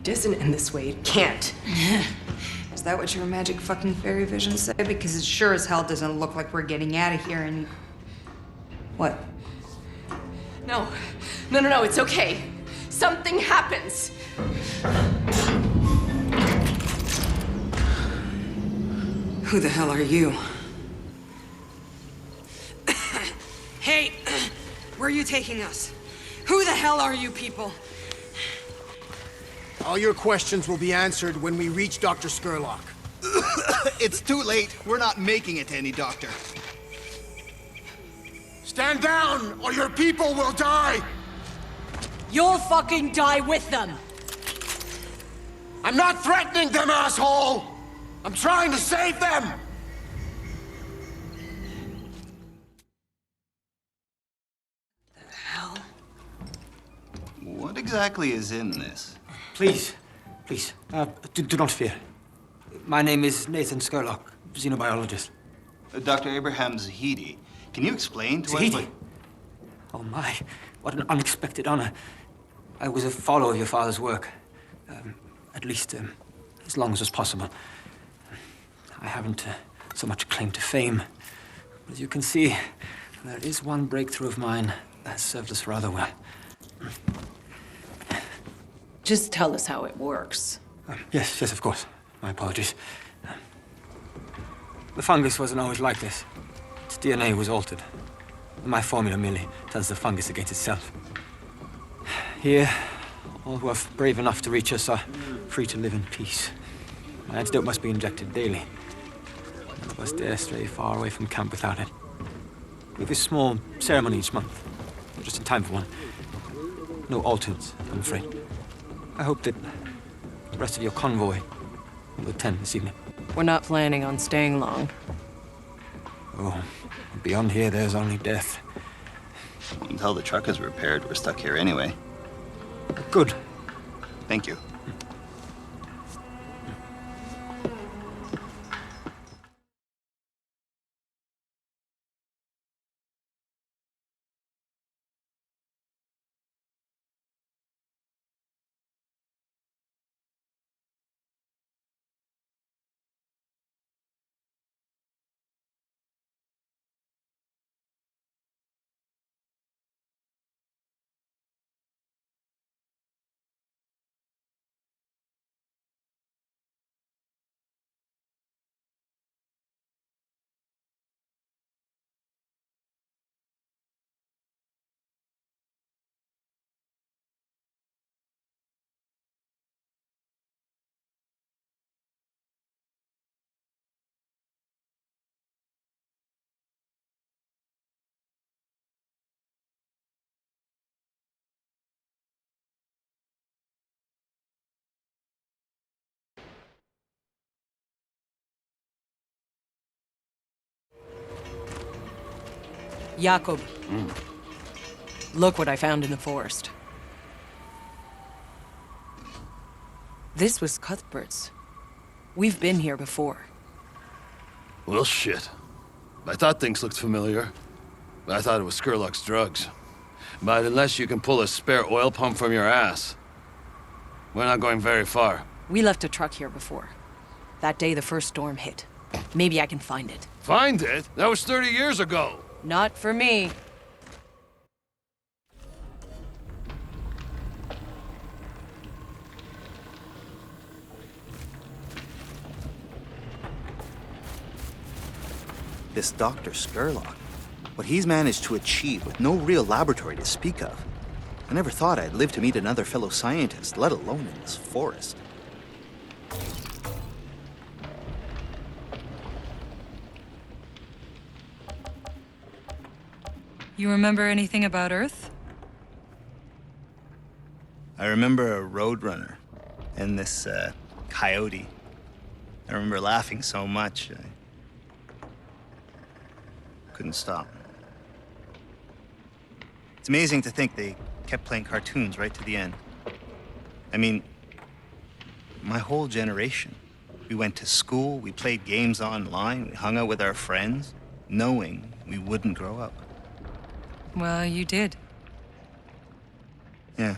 It doesn't end this way. It can't. Is that what your magic fucking fairy vision said? Because it sure as hell doesn't look like we're getting out of here and... What? No. No, it's okay. Something happens. Who the hell are you? Hey, where are you taking us? Who the hell are you people? All your questions will be answered when we reach Dr. Skurlock. It's too late. We're not making it to any doctor. Stand down, or your people will die! You'll fucking die with them! I'm not threatening them, asshole! I'm trying to save them! What exactly is in this? Please, do not fear. My name is Nathan Skurlock, xenobiologist. Dr. Abraham Zahidi, can you explain to us Zahidi? Oh my, what an unexpected honor. I was a follower of your father's work, at least as long as was possible. I haven't so much claim to fame. As you can see, there is one breakthrough of mine that served us rather well. Just tell us how it works. Yes, of course. My apologies. The fungus wasn't always like this. Its DNA was altered. My formula merely tells the fungus against itself. Here, all who are brave enough to reach us are free to live in peace. My antidote must be injected daily. None of us dare stray far away from camp without it. We have a small ceremony each month, just in time for one. No altars, I'm afraid. I hope that the rest of your convoy will attend this evening. We're not planning on staying long. Oh, beyond here, there's only death. Until the truck is repaired, we're stuck here anyway. Good. Thank you. Jakob. Look what I found in the forest. This was Cuthbert's. We've been here before. Well, shit. I thought things looked familiar. I thought it was Skurlock's drugs. But unless you can pull a spare oil pump from your ass, we're not going very far. We left a truck here before. That day the first storm hit. Maybe I can find it. Find it? That was 30 years ago. Not for me. This Dr. Skurlock, what he's managed to achieve with no real laboratory to speak of. I never thought I'd live to meet another fellow scientist, let alone in this forest. You remember anything about Earth? I remember a roadrunner and this coyote. I remember laughing so much, I couldn't stop. It's amazing to think they kept playing cartoons right to the end. I mean, my whole generation. We went to school, we played games online, we hung out with our friends, knowing we wouldn't grow up. Well, you did. Yeah.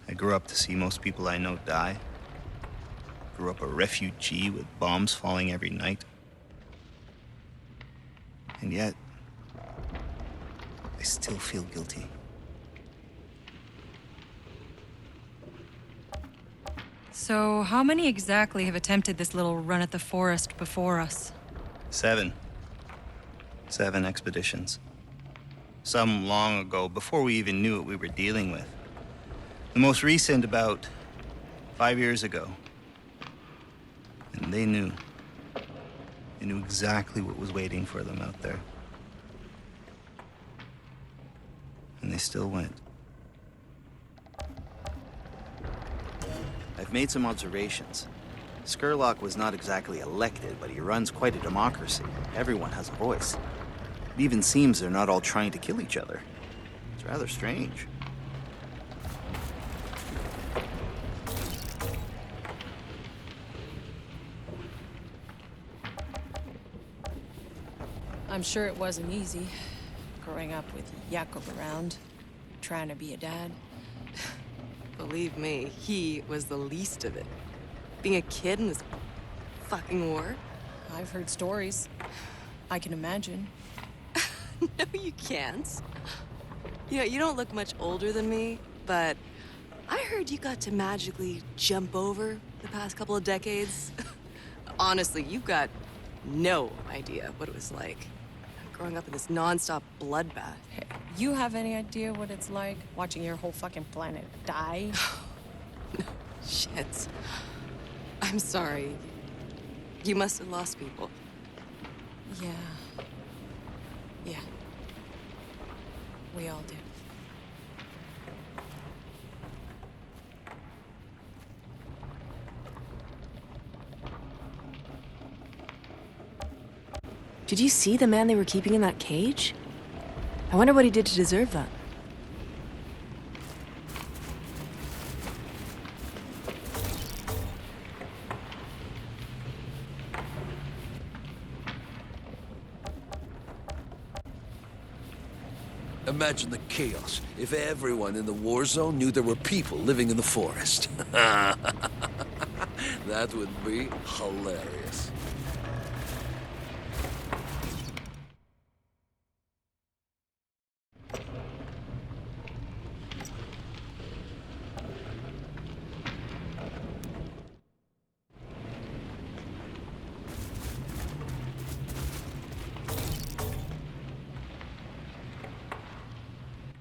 I I grew up to see most people I know die. Grew up a refugee with bombs falling every night. And yet, I still feel guilty. So, how many exactly have attempted this little run at the forest before us? 7. 7 expeditions. Some long ago, before we even knew what we were dealing with. The most recent about 5 years ago. And they knew. They knew exactly what was waiting for them out there. And they still went. I've made some observations. Skurlock was not exactly elected, but he runs quite a democracy. Everyone has a voice. It even seems they're not all trying to kill each other. It's rather strange. I'm sure it wasn't easy, growing up with Jakob around, trying to be a dad. Believe me, he was the least of it. Being a kid in this fucking war? I've heard stories. I can imagine. No, you can't. You know, you don't look much older than me, but I heard you got to magically jump over the past couple of decades. Honestly, you've got no idea what it was like. Growing up in this non-stop bloodbath. Hey, you have any idea what it's like watching your whole fucking planet die? No, shit. I'm sorry. You must have lost people. Yeah. Yeah. We all do. Did you see the man they were keeping in that cage? I wonder what he did to deserve that. Imagine the chaos if everyone in the war zone knew there were people living in the forest. That would be hilarious.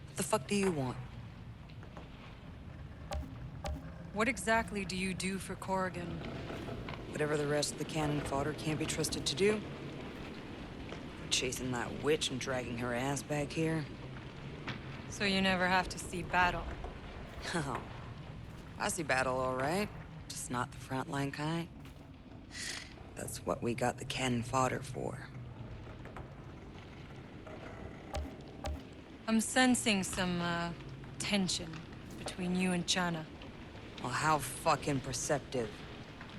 What the fuck do you want? What exactly do you do for Corrigan? Whatever the rest of the cannon fodder can't be trusted to do. We're chasing that witch and dragging her ass back here. So you never have to see battle. Oh, I see battle all right. Just not the frontline kind. That's what we got the cannon fodder for. I'm sensing some, tension between you and Chana. Well, how fucking perceptive.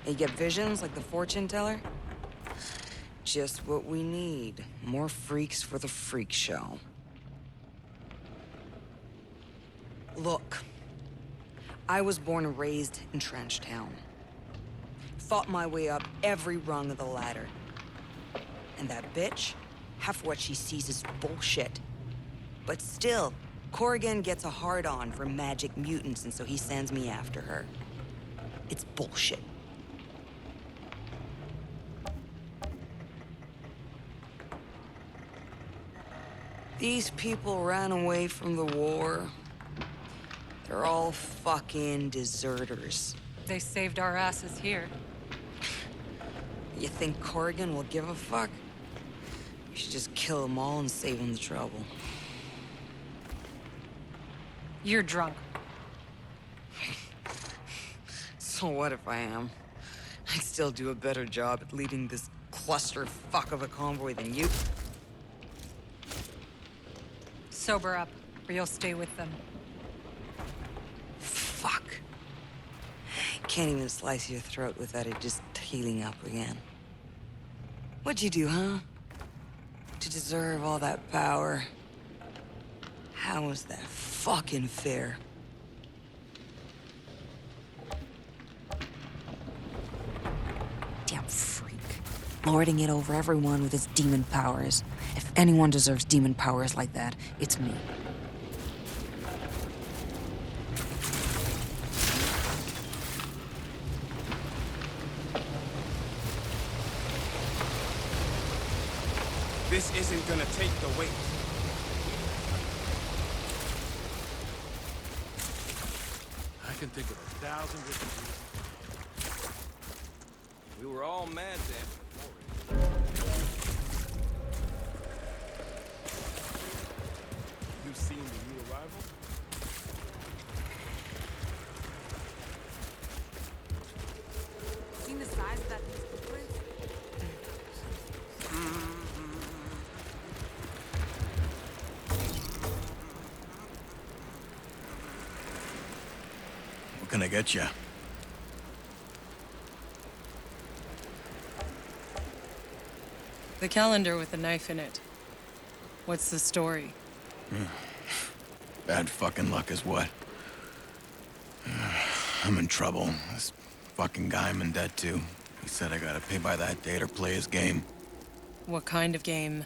You get visions like the fortune teller? Just what we need. More freaks for the freak show. Look, I was born and raised in Trench Town. Fought my way up every rung of the ladder. And that bitch, half what she sees is bullshit. But still, Corrigan gets a hard-on for magic mutants, and so he sends me after her. It's bullshit. These people ran away from the war. They're all fucking deserters. They saved our asses here. You think Corrigan will give a fuck? You should just kill them all and save him the trouble. You're drunk. So what if I am? I'd still do a better job at leading this clusterfuck of a convoy than you. Sober up, or you'll stay with them. Fuck. Can't even slice your throat without it just healing up again. What'd you do, huh? To deserve all that power? How was that fucking fair? lording it over everyone with his demon powers. If anyone deserves demon powers like that, it's me. This isn't gonna take the weight. I can think of 1,000 different reasons. We were all mad then. You've seen the new arrival? Seen the size of that thing's footprint? What can I get you? The calendar with the knife in it. What's the story? Bad fucking luck is what? I'm in trouble. This fucking guy I'm in debt to. He said I gotta pay by that date or play his game. What kind of game?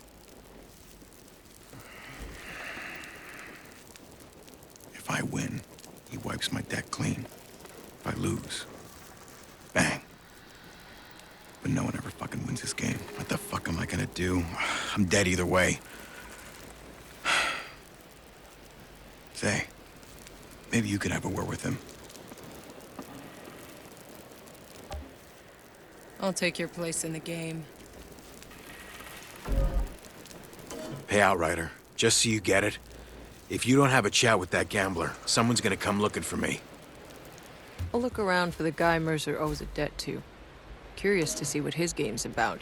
If I win, he wipes my debt clean. If I lose, bang. But no one ever fucking wins this game. What the fuck am I gonna do? I'm dead either way. Say, maybe you could have a word with him. I'll take your place in the game. Hey, Outrider, just so you get it, if you don't have a chat with that gambler, someone's gonna come looking for me. I'll look around for the guy Mercer owes a debt to. Curious to see what his game's about.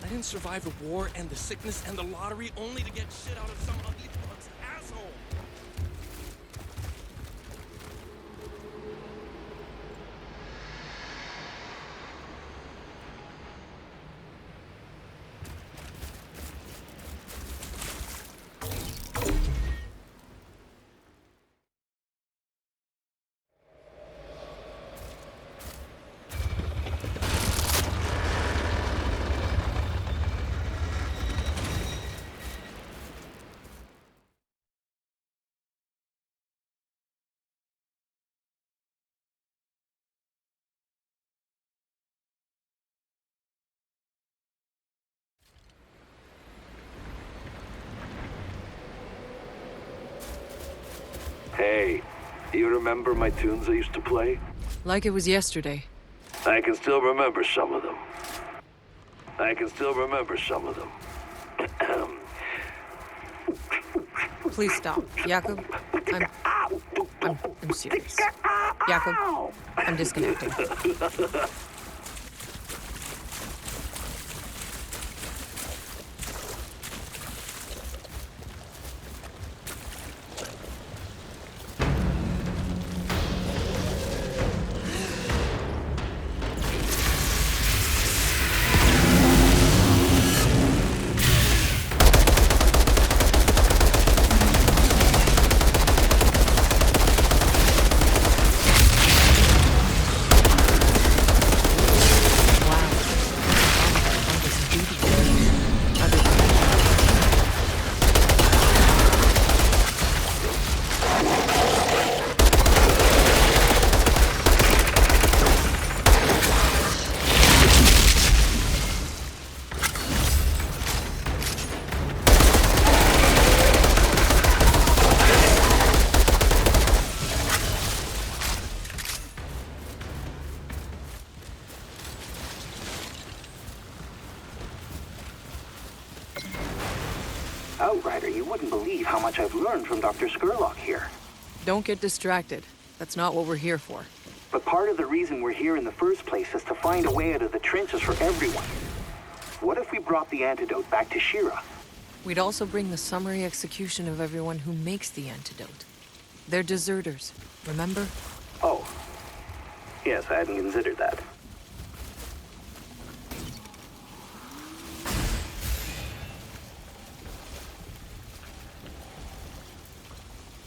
I didn't survive the war and the sickness and the lottery only to get shit out of some ugly fuck's asshole. Hey, you remember my tunes I used to play? Like it was yesterday. I can still remember some of them. Please stop. Jakob, I'm serious. Jakob, I'm disconnecting. Outrider, you wouldn't believe how much I've learned from Dr. Skurlock here. Don't get distracted. That's not what we're here for. But part of the reason we're here in the first place is to find a way out of the trenches for everyone. What if we brought the antidote back to Shira? We'd also bring the summary execution of everyone who makes the antidote. They're deserters, remember? Oh. Yes, I hadn't considered that.